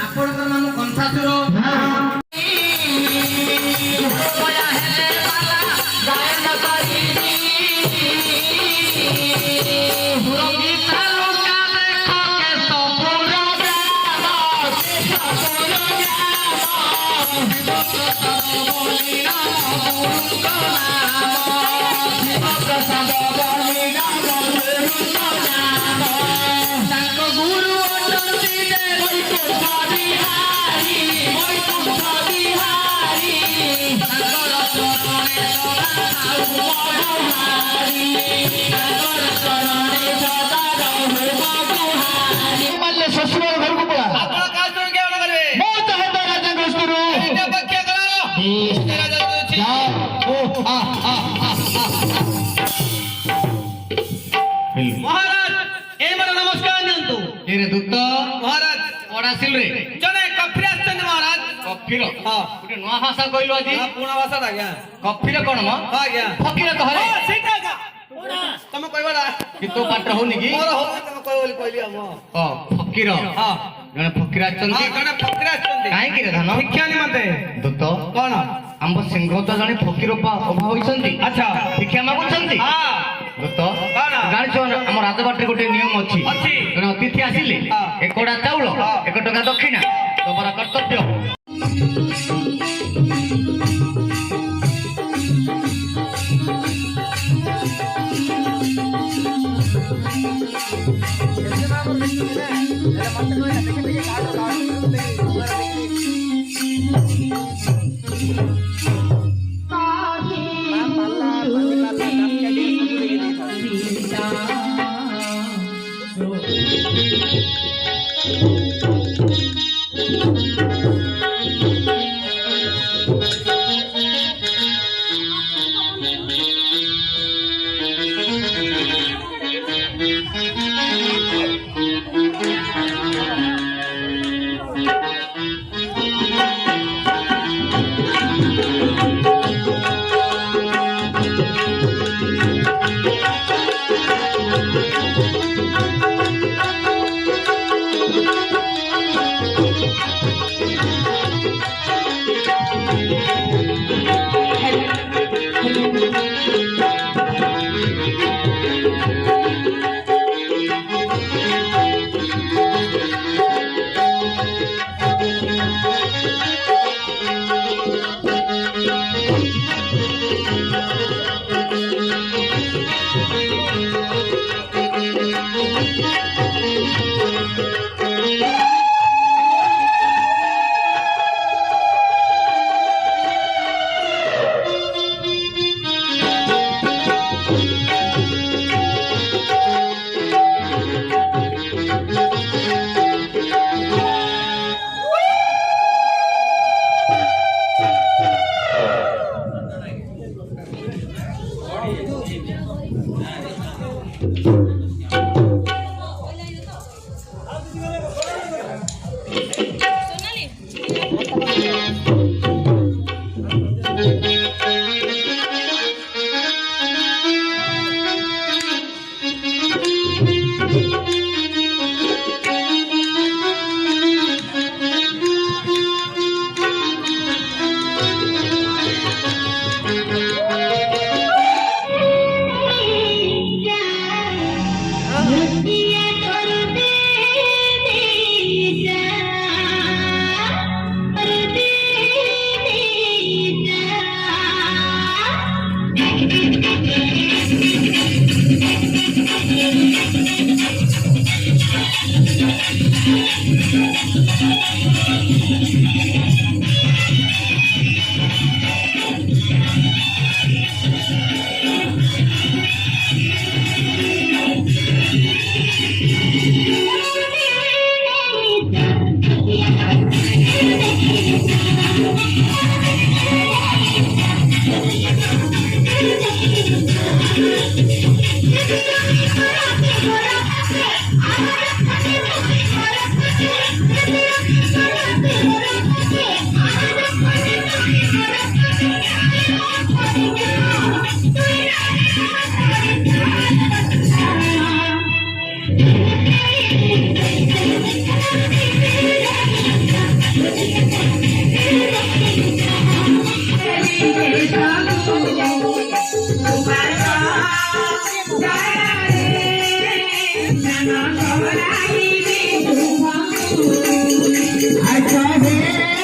ଆପଣଙ୍କ ନାମ କଣ୍ଠାସୁର ससुर घर को पड़ा ଆପଣ କାହା ସହ କେବଳ କରିବେ मैं तो है राजा गोस्तुरु ଏଇଟା ପକ୍ଷ କର ରାଜା ଅଛି ओ आ आ आ ମହାରାଜ ଏଇ ମୋର ନମସ୍କାର ନିଅନ୍ତୁ ଏରେ ଦୂତ ମହାରାଜ ପଡାସିଲ ରେ ଜଣେ କଫିରେ ଆସିଛନ୍ତି ମହାରାଜ କଫିର ହଁ ଗୋଟେ ନୂଆ ଭାଷା କହିଲୁ ଆଜି ପୁଣା ଭାଷାଟା ଆଜ୍ଞା କଫିର କଣ ମ ହଁ ଆଜ୍ଞା ଫକିର କହରେ ହଁ ସେଇଟା ଆଜ୍ଞା ତମେ କହିବାଟା କି ତୋ ପାଟିରେ ହଉନି କି ମୋର ହଉନି ତମେ କହିବ ବୋଲି କହିଲି ଆମ ଅ ଫକିର ହଁ ଜଣେ ଫକିର ଆସିଛନ୍ତି ଜଣେ ଫକିରେ ଆସିଛନ୍ତି କାହିଁକି ରେ ଧନ ଶିକ୍ଷା ନିମନ୍ତେ ଦୂତ କଣ ଆମ୍ବ ସିଂହ ତ ଜଣେ ଫକିର ଅଭା ହୋଇଛନ୍ତି ଆଚ୍ଛା ଶିକ୍ଷା ମାଗୁଛନ୍ତି ହଁ ଦୂତ କଣ? ଜାଣିଛ ଆମ ରାଜବାଟରେ ଗୋଟେ ନିୟମ ଅଛି ଅଛି। ଜଣେ ଅତିଥି ଆସିଲେ ହଁ। 1 କଡ଼ା ଚାଉଳ ହଁ। 1 ଟଙ୍କା ଦକ୍ଷିଣା ତମର କର୍ତ୍ତବ୍ୟ Thank you. আচ্ছা হে